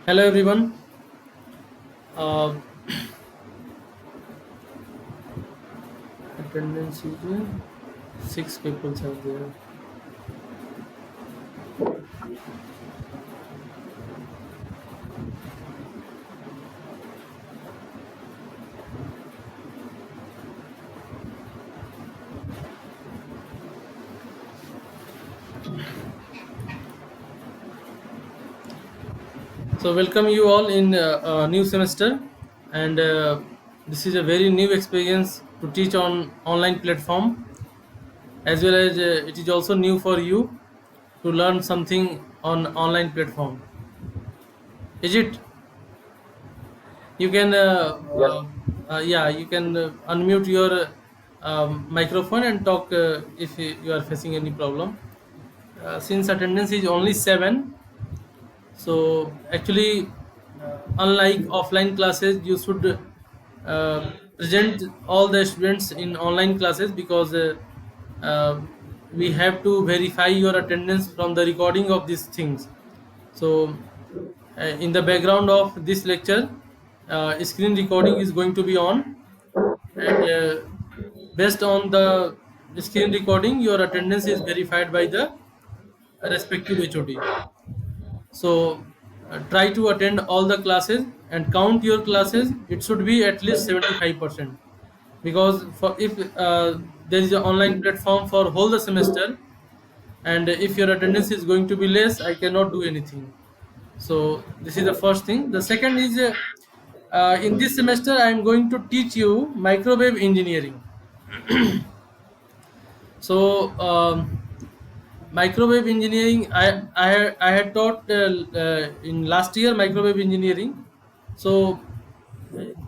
Hello everyone. Uh, Attendance is six people are there. So welcome you all in new semester, and this is a very new experience to teach on online platform, as well as it is also new for you to learn something on online platform. Is it? You can Yes, yeah, you can unmute your microphone and talk if you are facing any problem. Since attendance is only 7, so actually unlike offline classes, you should present all the students in online classes, because uh, we have to verify your attendance from the recording of these things. So in the background of this lecture, screen recording is going to be on, and based on the screen recording, your attendance is verified by the respective HOD. So try to attend all the classes and count your classes. It should be at least 75%, because for if there is an online platform for whole the semester, and if your attendance is going to be less, I cannot do anything. So this is the first thing. The second is in this semester I am going to teach you microwave engineering. So microwave engineering, I had taught in last year microwave engineering. So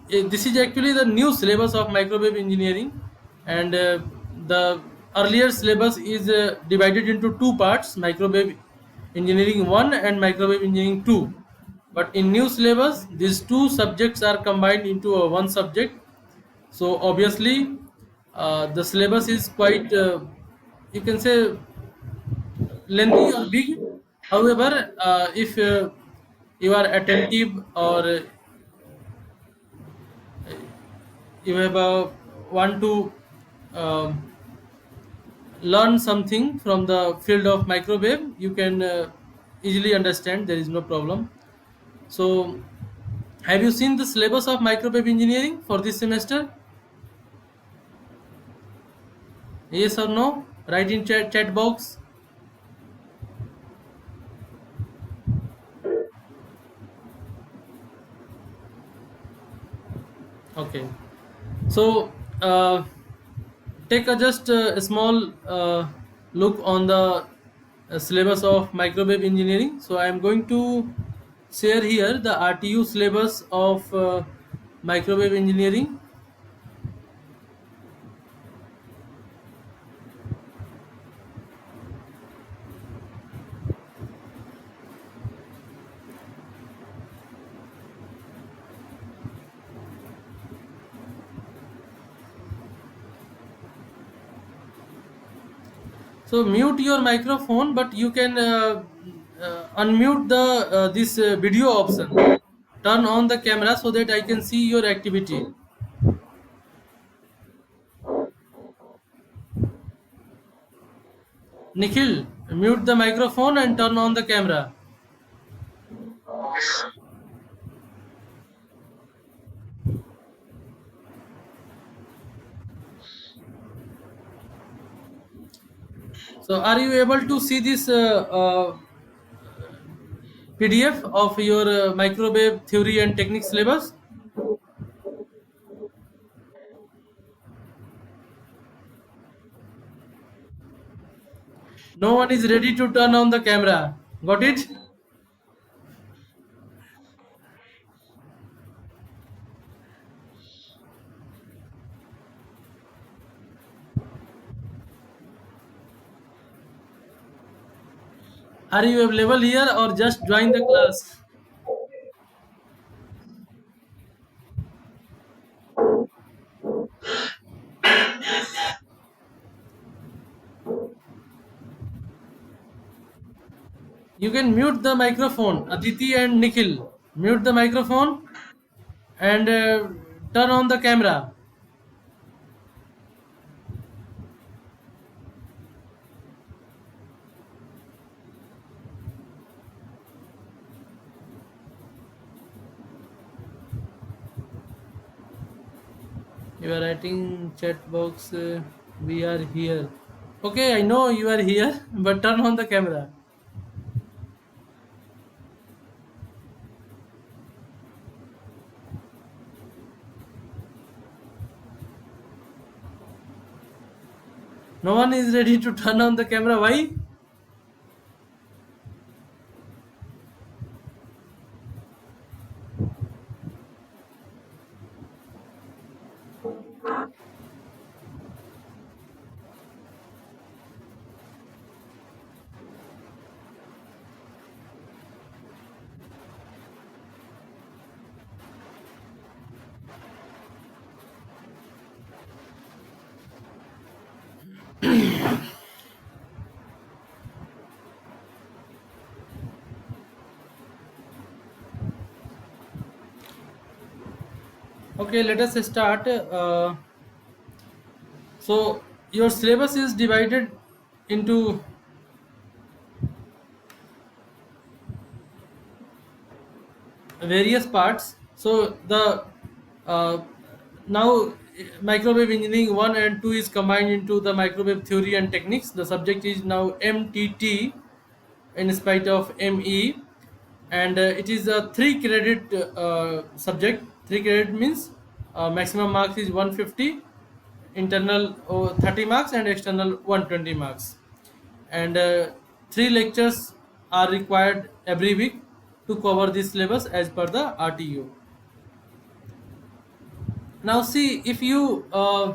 this is actually the new syllabus of microwave engineering, and the earlier syllabus is divided into two parts: microwave engineering 1 and microwave engineering 2. But in new syllabus, these two subjects are combined into a one subject. So obviously the syllabus is quite you can say lengthy or big. However, if you are attentive, or you have want to um, learn something from the field of microwave, you can easily understand. There is no problem. So have you seen the syllabus of microwave engineering for this semester? Yes or no? Write in chat box. Okay. So take a just a small look on the syllabus of microwave engineering. So I am going to share here the RTU syllabus of microwave engineering. So mute your microphone, but you can unmute the this video option. Turn on the camera so that I can see your activity. Nikhil, mute the microphone and turn on the camera. So are you able to see this PDF of your microwave theory and technique syllabus? No one is ready to turn on the camera. Got it? Are you available here or just join the class? You can mute the microphone, Aditi and Nikhil. Mute the microphone and turn on the camera. You are writing chat box. We are here. Okay, I know you are here, but turn on the camera. No one is ready to turn on the camera. Why? Okay, let us start. So your syllabus is divided into various parts. So the uh, now microwave engineering 1 and 2 is combined into the microwave theory and techniques. The subject is now MTT in spite of ME, and it is a 3 credit subject. 3 credit means maximum marks is 150, internal 30 marks, and external 120 marks. And 3 lectures are required every week to cover this syllabus as per the RTU. Now see, if you uh,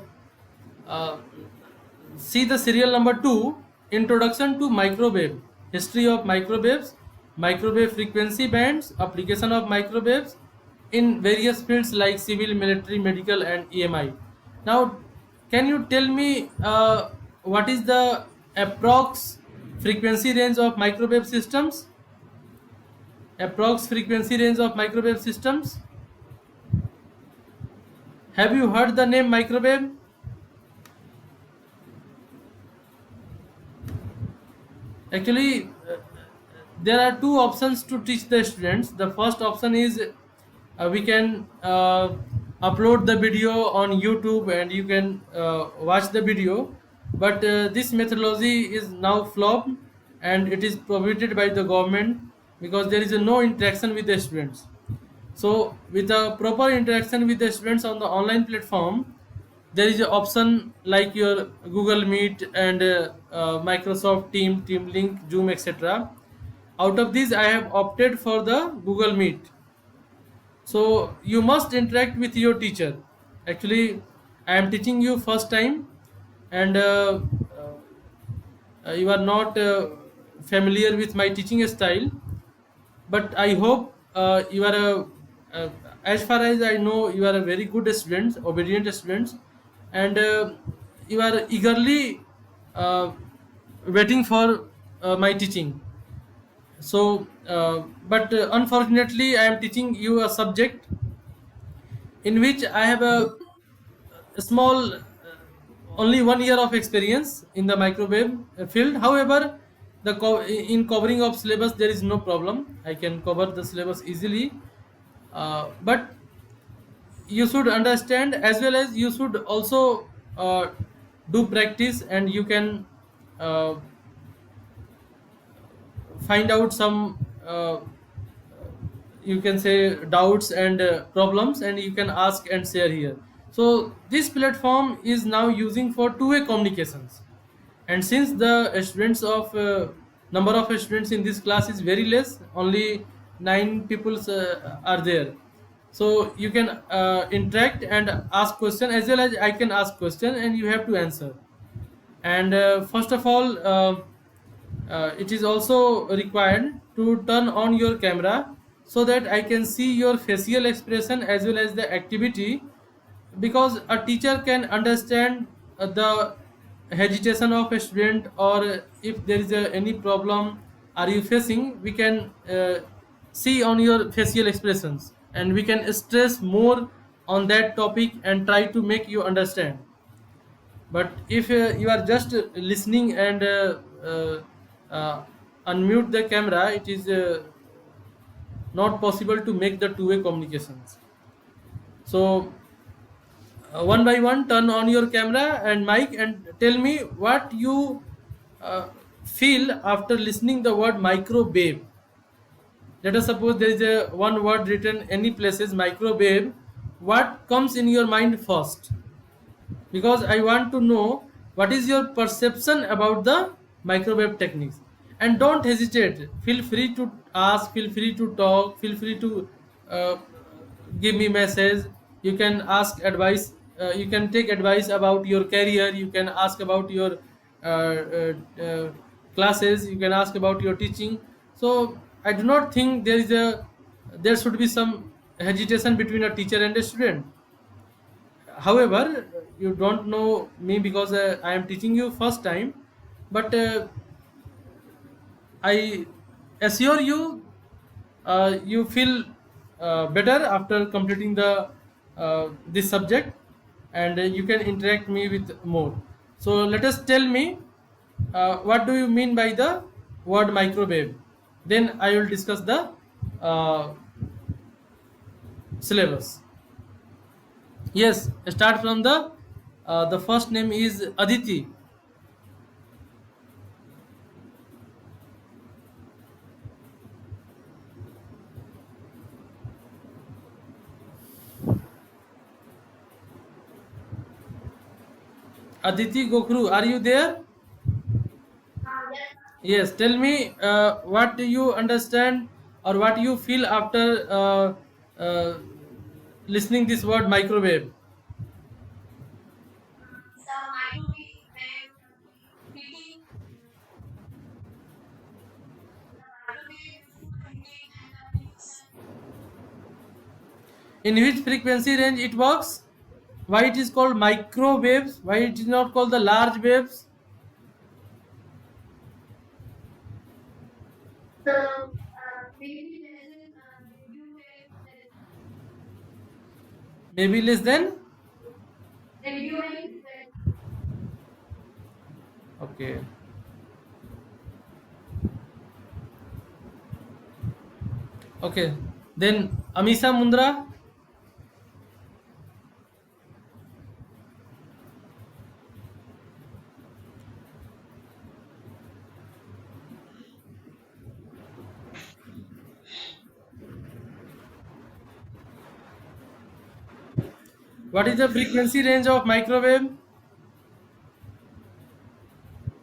see the serial number 2, introduction to microwave, history of microwaves, microwave frequency bands, application of microwaves in various fields like civil, military, medical, and EMI. Now, can you tell me what is the approx frequency range of microwave systems? Approx frequency range of microwave systems. Have you heard the name microwave? Actually, there are two options to teach the students. The first option is we can upload the video on YouTube and you can watch the video. But this methodology is now flopped and it is prohibited by the government because there is no interaction with the students. So, with a proper interaction with the students on the online platform, there is an option like your Google Meet and Microsoft Team, Team Link, Zoom, etc. Out of these, I have opted for the Google Meet. So you must interact with your teacher. Actually, I am teaching you first time, and you are not familiar with my teaching style. But I hope you are as far as I know, you are a very good student, obedient student, and you are eagerly uh, waiting for my teaching. So, but unfortunately, I am teaching you a subject in which I have a small, only 1 year of experience in the microwave field. However, in covering of syllabus there is no problem. I can cover the syllabus easily, but you should understand as well as you should also do practice, and you can uh, find out some you can say doubts and problems, and you can ask and share here. So this platform is now using for two-way communications, and since the students of number of students in this class is very less, only 9 people are there, so you can interact and ask question as well as I can ask question and you have to answer. And first of all, it is also required to turn on your camera so that I can see your facial expression as well as the activity, because a teacher can understand the hesitation of a student, or if there is any problem are you facing, we can see on your facial expressions, and we can stress more on that topic and try to make you understand. But if you are just listening and uh, uh, unmute the camera, it is not possible to make the two-way communications. So one by one, turn on your camera and mic and tell me what you uh, feel after listening the word microwave. Let us suppose there is a one word written any places, microwave. What comes in your mind first? Because I want to know what is your perception about the microwave techniques. And don't hesitate. Feel free to ask. Feel free to talk. Feel free to uh, give me message. You can ask advice. You can take advice about your career. You can ask about your uh, uh, uh, classes. You can ask about your teaching. So I do not think there should be some hesitation between a teacher and a student. However, you don't know me because I am teaching you first time, but I assure you, you feel better after completing the this subject, and you can interact me with more. So let us tell me, what do you mean by the word microwave? Then I will discuss the uh, syllabus. Yes, start from the first name is Aditi. Aditi Gokhru, are you there? Yes, tell me what do you understand or what you feel after listening this word microwave. In which frequency range it works? Why it is called microwaves? Why it is not called the large waves? Maybe less than. Okay. Okay. Then Amisa Mundra. What is the frequency range of microwave?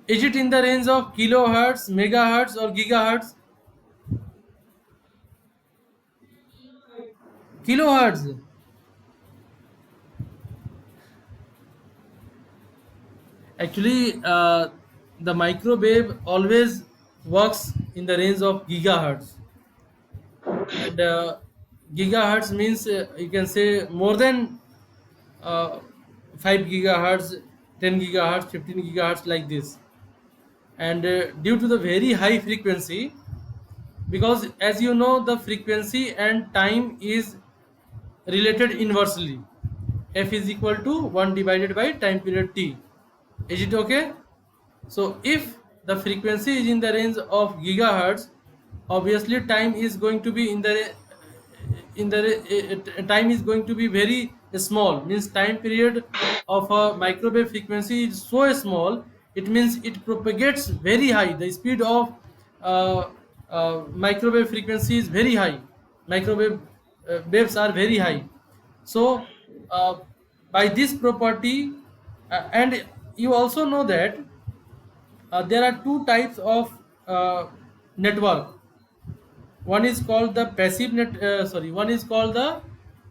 Is it in the range of kilohertz, megahertz, or gigahertz? Kilohertz. Actually, the microwave always works in the range of gigahertz, and gigahertz means you can say more than uh, 5 gigahertz, 10 gigahertz, 15 gigahertz, like this. And due to the very high frequency, because as you know, the frequency and time is related inversely. F is equal to 1 divided by time period t. Is it okay? So if the frequency is in the range of gigahertz, obviously time is going to be time is going to be very small. Means time period of a microwave frequency is so small. It means it propagates very high. The speed of uh, microwave frequency is very high. Microwave waves are very high. So uh, by this property, and you also know that there are two types of network. One is called the one is called the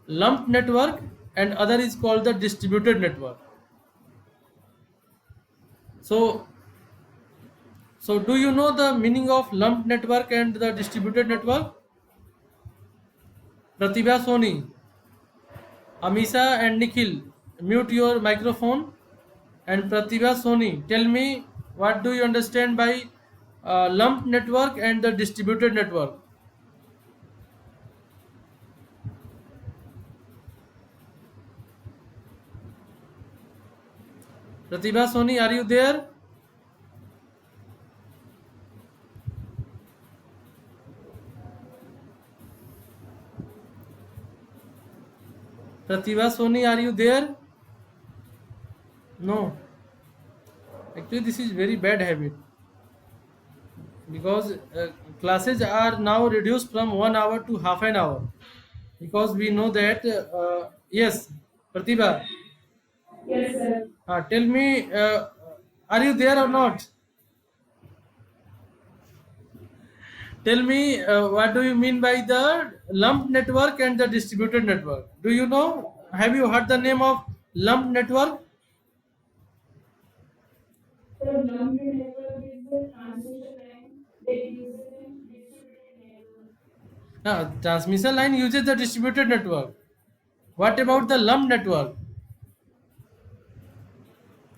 lumped network, and other is called the distributed network. So so do you know the meaning of lumped network and the distributed network? Pratibha, Soni, Amisa and Nikhil, mute your microphone. And Pratibha, Soni, tell me, what do you understand by lumped network and the distributed network? Pratibha Soni, are you there? Pratibha Soni, are you there? No. Actually, this is very bad habit because classes are now reduced from 1 hour to half an hour because we know that. Yes, Pratibha, Yes, sir. tell me, are you there or not? Tell me, what do you mean by the lump network and the distributed network? Do you know? Have you heard the name of lump network? So long-term network is the transmission line that uses a distributed network. Transmission line uses the distributed network. What about the lump network?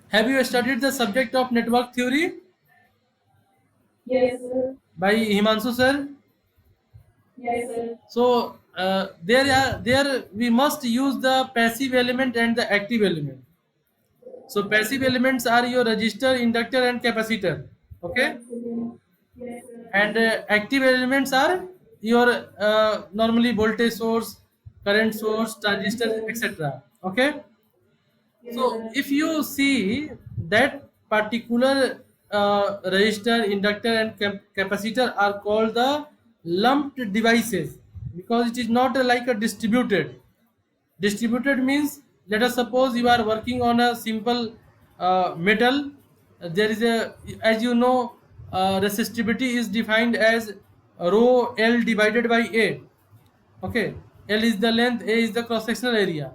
Have you studied the subject of network theory Yes, sir. by Himanshu sir? Yes, sir. So there we must use the passive element and the active element. So passive elements are your resistor, inductor, and capacitor. Okay, Capacity. Yes, sir. and active elements are your normally voltage source, current source, transistor, etc. Okay. Yes, So sir. if you see that particular resistor, inductor, and capacitor are called the lumped devices because it is not like a distributed. Distributed means, let us suppose you are working on a simple metal. There is a, as you know, resistivity is defined as rho L divided by A. Okay, L is the length, A is the cross sectional area.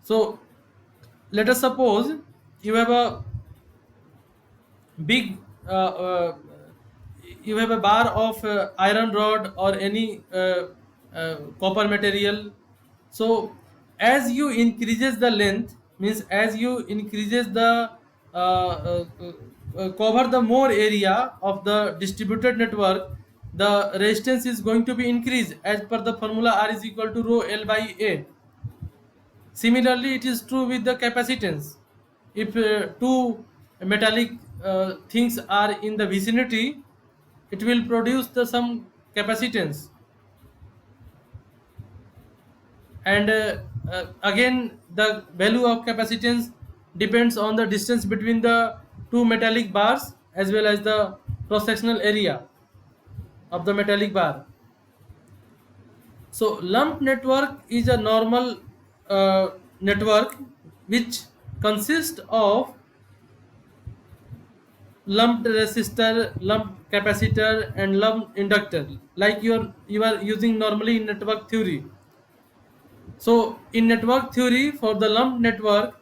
So let us suppose you have a big you have a bar of iron rod or any copper material. So as you increases the length, means as you increases the cover the more area of the distributed network, the resistance is going to be increased as per the formula R is equal to rho L by A. Similarly, it is true with the capacitance. If two metallic things are in the vicinity, it will produce the some capacitance. And again, the value of capacitance depends on the distance between the two metallic bars as well as the cross sectional area of the metallic bar. So lump network is a normal network which consists of lumped resistor, lumped capacitor, and lumped inductor, like you are using normally in network theory. So in network theory, for the lumped network,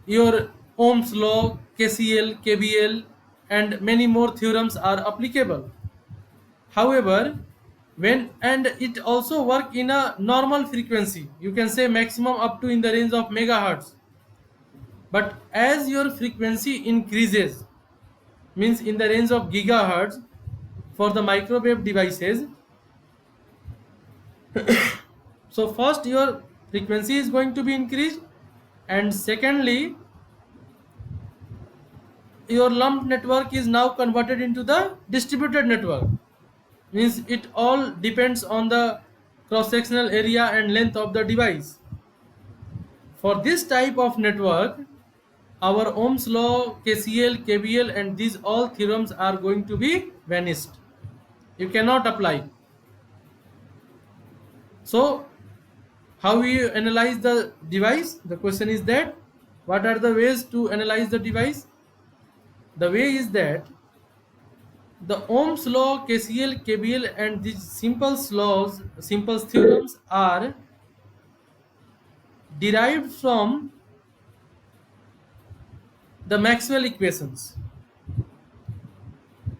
your Ohm's law, KCL, KVL, and many more theorems are applicable. However, when and it also work in a normal frequency, you can say maximum up to in the range of megahertz. But as your frequency increases, means in the range of gigahertz for the microwave devices, so first your frequency is going to be increased, and secondly your lump network is now converted into the distributed network, means it all depends on the cross sectional area and length of the device. For this type of network, our Ohm's law, KCL, KVL, and these all theorems are going to be vanished. You cannot apply. So how we analyze the device? The question is that what are the ways to analyze the device? The way is that the Ohm's law, KCL, KVL, and these simple laws, simple theorems are derived from the Maxwell equations.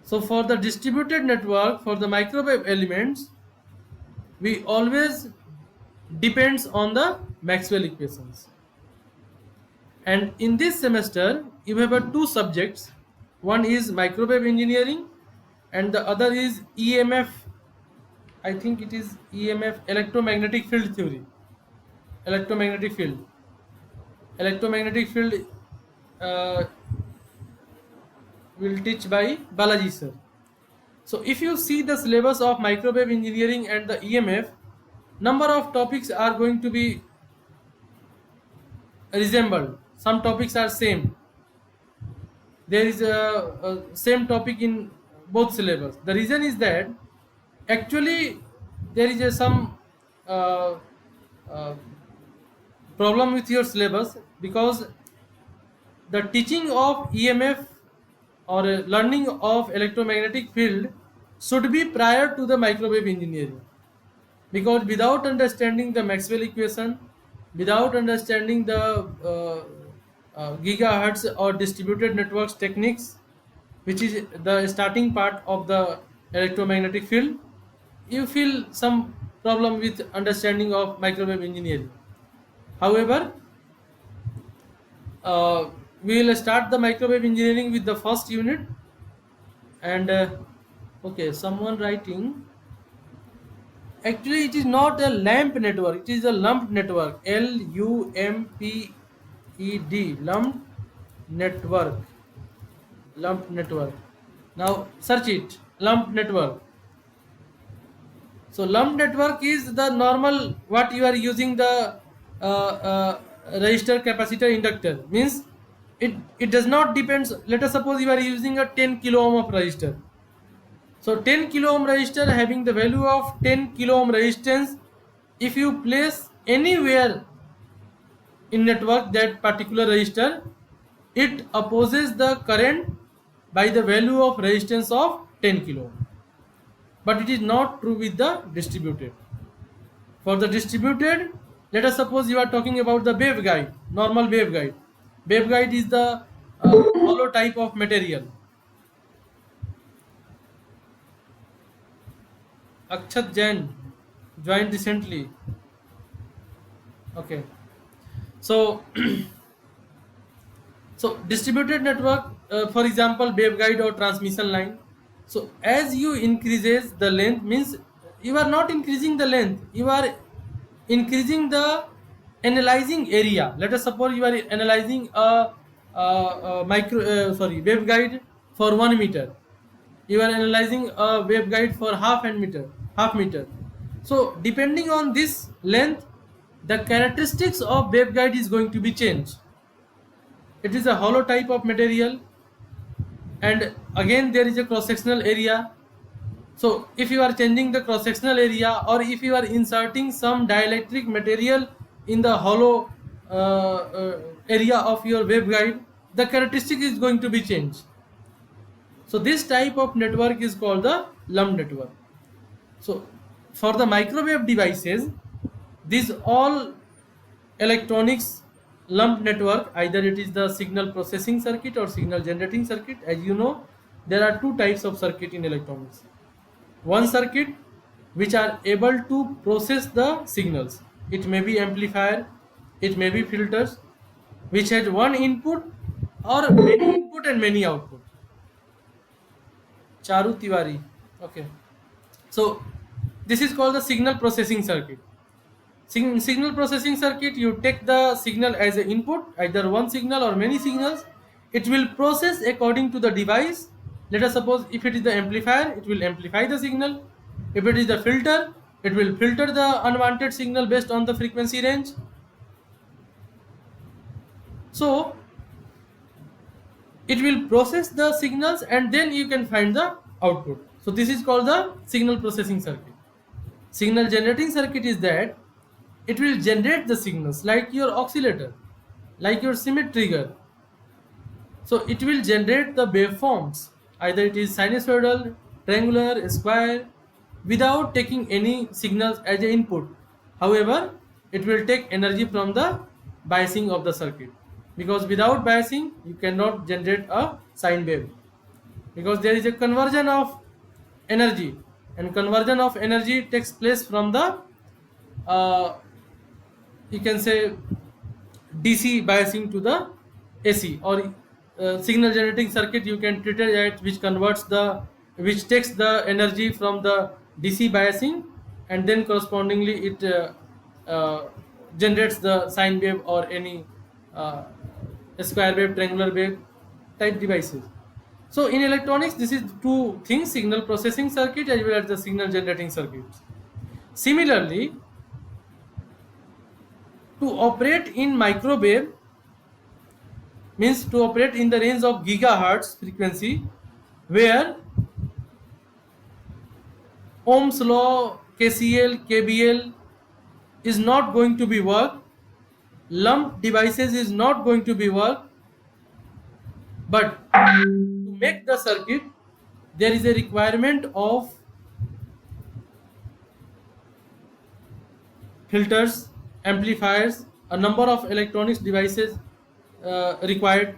So for the distributed network, for the microwave elements, we always depends on the Maxwell equations. And in this semester, you have two subjects. One is microwave engineering, and the other is EMF. I think it is EMF, electromagnetic field theory. Electromagnetic field. Electromagnetic field uh, will teach by Balaji sir. So if you see the syllabus of microwave engineering and the EMF, number of topics are going to be resembled. Some topics are same. There is a same topic in both syllabus. The reason is that actually there is some uh, uh, problem with your syllabus, because the teaching of EMF or learning of electromagnetic field should be prior to the microwave engineering, because without understanding the Maxwell equation, without understanding the gigahertz or distributed networks techniques, which is the starting part of the electromagnetic field, you feel some problem with understanding of microwave engineering. However, we will start the microwave engineering with the first unit. And okay, someone writing, actually it is not a lamp network, it is a lump network, LUMPED, network lump network. Now search it, lump network. So lump network is the normal what you are using the resistor, capacitor, inductor. Means it does not depends. Let us suppose you are using a 10 kilo ohm of resistor. So 10 kilo ohm resistor having the value of 10 kilo ohm resistance, if you place anywhere in network that particular resistor, it opposes the current by the value of resistance of 10 kilo ohm. But it is not true with the distributed. For the distributed, let us suppose you are talking about the waveguide, normal waveguide. Waveguide is the hollow type of material. Akshat Jain joined recently. Okay. So, so distributed network, for example, waveguide or transmission line. So as you increases the length, means you are not increasing the length, you are increasing the analyzing area. Let us suppose you are analyzing a waveguide for 1 meter. You are analyzing a waveguide for half meter. So depending on this length, the characteristics of waveguide is going to be changed. It is a hollow type of material, and again there is a cross sectional area. So if you are changing the cross sectional area, or if you are inserting some dielectric material in the hollow area of your waveguide, the characteristic is going to be changed. So this type of network is called the lump network. So for the microwave devices, these all electronics lump network, either it is the signal processing circuit or signal generating circuit. As you know, there are two types of circuit in electronics. One circuit which are able to process the signals. It may be amplifier, it may be filters, which has one input or many input and many output. Charu Tiwari. Okay. So this is called the signal processing circuit. Signal processing circuit, you take the signal as an input, either one signal or many signals. It will process according to the device. Let us suppose if it is the amplifier, it will amplify the signal. If it is the filter, it will filter the unwanted signal based on the frequency range. So it will process the signals and then you can find the output. So this is called the signal processing circuit. Signal generating circuit is that it will generate the signals like your oscillator, like your Schmitt trigger. So it will generate the waveforms, either it is sinusoidal, triangular, square, without taking any signals as an input. However, it will take energy from the biasing of the circuit, because without biasing you cannot generate a sine wave, because there is a conversion of energy, and conversion of energy takes place from the you can say DC biasing to the AC, or signal generating circuit you can treat it at which takes the energy from the DC biasing, and then correspondingly it generates the sine wave or any square wave, triangular wave type devices. So in electronics, this is two things: signal processing circuit as well as the signal generating circuits. Similarly, to operate in microwave means to operate in the range of gigahertz frequency, where Ohm's law, KCL, KBL is not going to be work, lump devices is not going to be work, but to make the circuit there is a requirement of filters, amplifiers, a number of electronics devices required.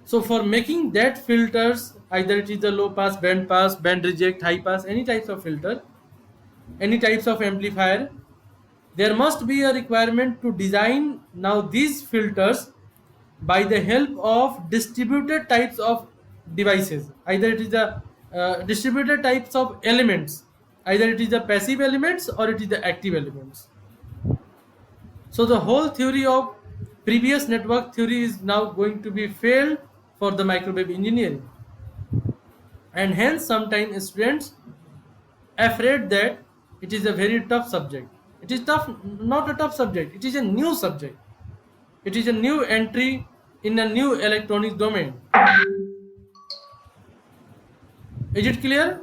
So for making that filters, either it is the low pass, band reject, high pass, any types of filter, any types of amplifier, there must be a requirement to design now these filters by the help of distributed types of devices. Either it is the distributed types of elements, either it is the passive elements or it is the active elements. So the whole theory of previous network theory is now going to be failed for the microwave engineering, and hence sometimes students afraid that it is a very tough subject. It is tough, not a tough subject. It is a new subject. It is a new entry in a new electronics domain. Is it clear?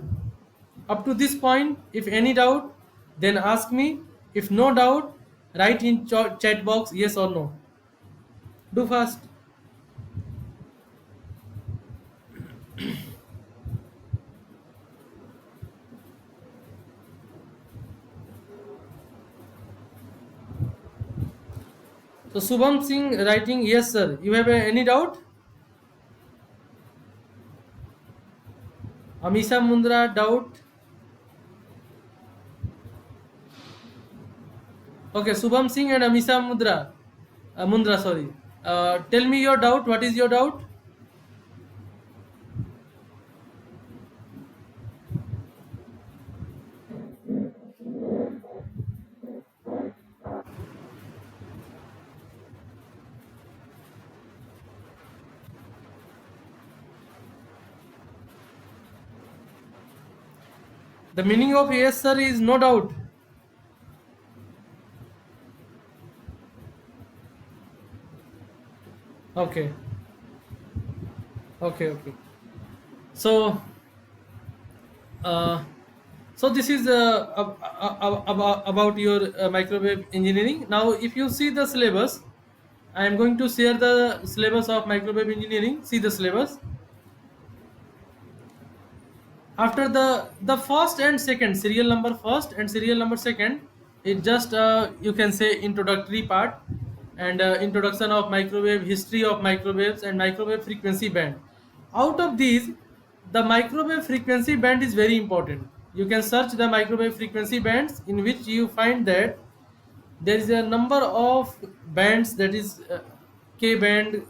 Up to this point, if any doubt, then ask me. If no doubt, write in chat box yes or no. Do fast. So Subham Singh writing yes sir. You have any doubt? Amisha Mundra doubt. Okay, Subham Singh and Amisha Mundra, sorry. Tell me your doubt. What is your doubt? The meaning of yes sir is no doubt. Okay. Okay. So, uh, so this is about your microwave engineering. Now, if you see the syllabus, I am going to share the syllabus of microwave engineering. See the syllabus. After the first and second, serial number first and serial number second, it just you can say introductory part, and introduction of microwave, history of microwaves, and microwave frequency band. Out of these, the microwave frequency band is very important. You can search the microwave frequency bands, in which you find that there is a number of bands, that is K band,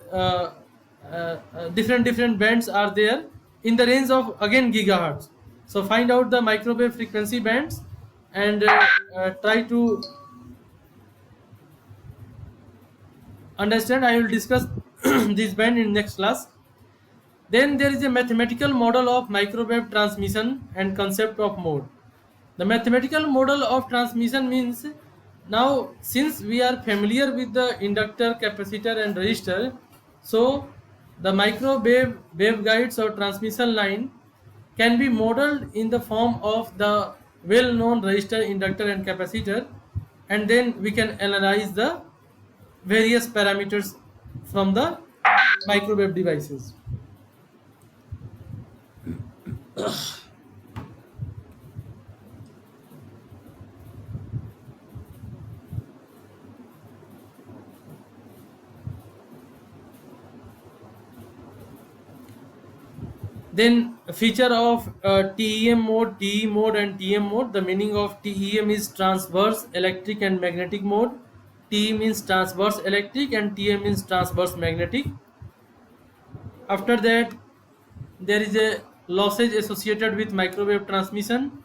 different bands are there in the range of again gigahertz. So find out the microwave frequency bands and try to understand. I will discuss this band in next class. Then there is a mathematical model of microwave transmission and concept of mode. The mathematical model of transmission means, now since we are familiar with the inductor, capacitor and resistor, so the microwave waveguides or transmission line can be modeled in the form of the well-known resistor, inductor and capacitor, and then we can analyze the various parameters from the microwave devices. Then a feature of TEM mode, TE mode and TM mode. The meaning of TEM is transverse electric and magnetic mode. TE means transverse electric and TM means transverse magnetic. After that, there is a losses associated with microwave transmission.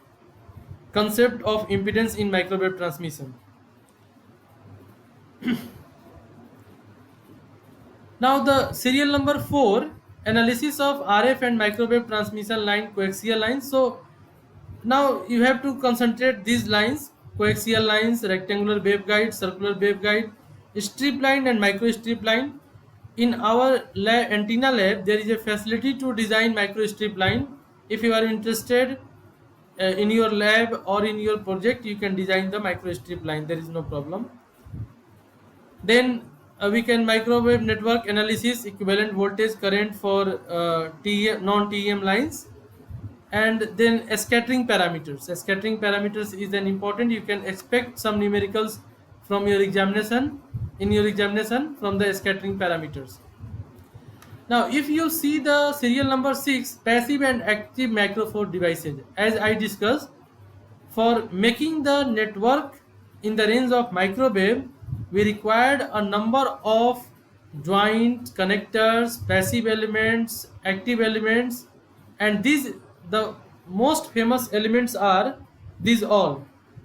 Concept of impedance in microwave transmission. Now the serial number 4, analysis of RF and microwave transmission line, coaxial lines. So now you have to concentrate these lines: coaxial lines, rectangular waveguide, circular waveguide, strip line and micro strip line. In our antenna lab, there is a facility to design micro strip line. If you are interested in your lab or in your project, you can design the micro strip line. There is no problem. Then we can microwave network analysis, equivalent voltage current for non-TEM lines. And then scattering parameters. Scattering parameters is an important. You can expect some numericals from your examination, in your examination, from the scattering parameters. Now if you see the serial number 6, passive and active microphone devices, as I discussed, for making the network in the range of microwave, we required a number of joint connectors, passive elements, active elements, and these, the most famous elements are these all: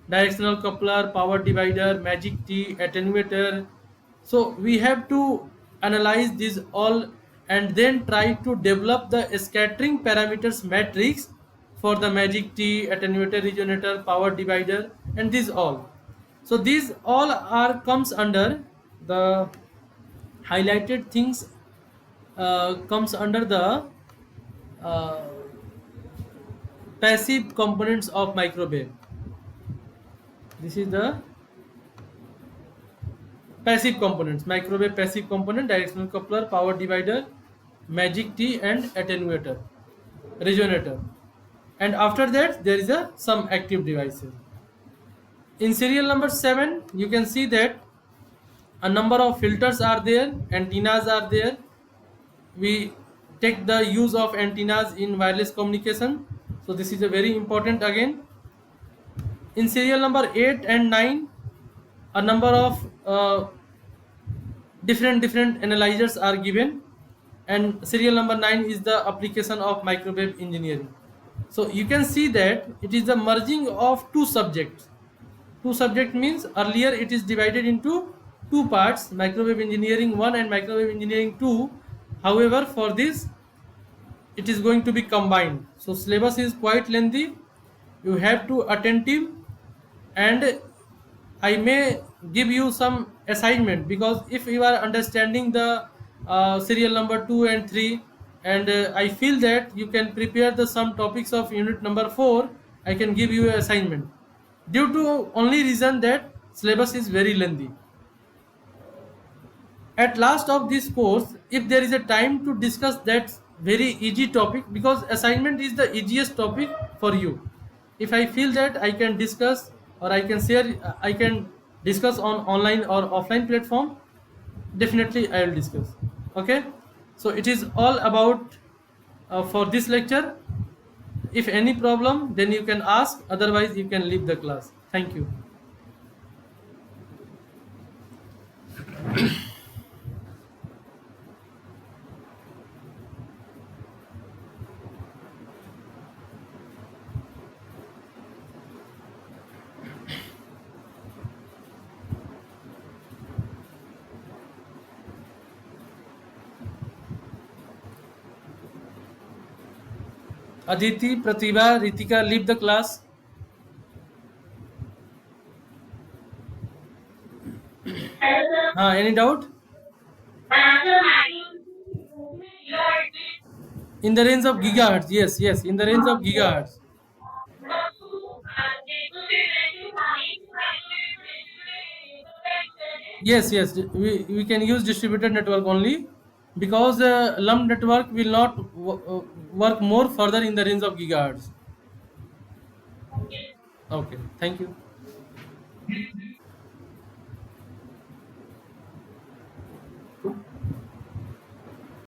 directional coupler, power divider, magic T, attenuator. So we have to analyze these all and then try to develop the scattering parameters matrix for the magic T, attenuator, resonator, power divider, and these all. So these all are comes under the highlighted things, comes under the uh, passive components of microwave. This is the passive components: microwave passive component, directional coupler, power divider, magic T, and attenuator, resonator. And after that there is a some active devices. In serial number 7, you can see that a number of filters are there, antennas are there. We take the use of antennas in wireless communication, so this is a very important again. In serial number 8 and 9, a number of different analyzers are given, and serial number 9 is the application of microwave engineering. So you can see that it is the merging of two subjects. Two subject means earlier it is divided into two parts: microwave engineering 1 and microwave engineering 2. However, for this it is going to be combined, so syllabus is quite lengthy. You have to attentive, and I may give you some assignment, because if you are understanding the serial number 2 and 3, and I feel that you can prepare the some topics of unit number 4, I can give you an assignment, due to only reason that syllabus is very lengthy. At last of this course, if there is a time to discuss that very easy topic, because assignment is the easiest topic for you, if I feel that I can discuss, or I can share, I can discuss on online or offline platform, definitely I will discuss. Okay, so it is all about for this lecture. If any problem, then you can ask, otherwise you can leave the class. Thank you. Aditi, Pratibha, Ritika, leave the class. Any doubt? In the range of gigahertz, yes, yes, in the range of gigahertz. Yes, yes, we can use distributed network only, because lump network will not work more further in the range of gigahertz. Okay, thank you.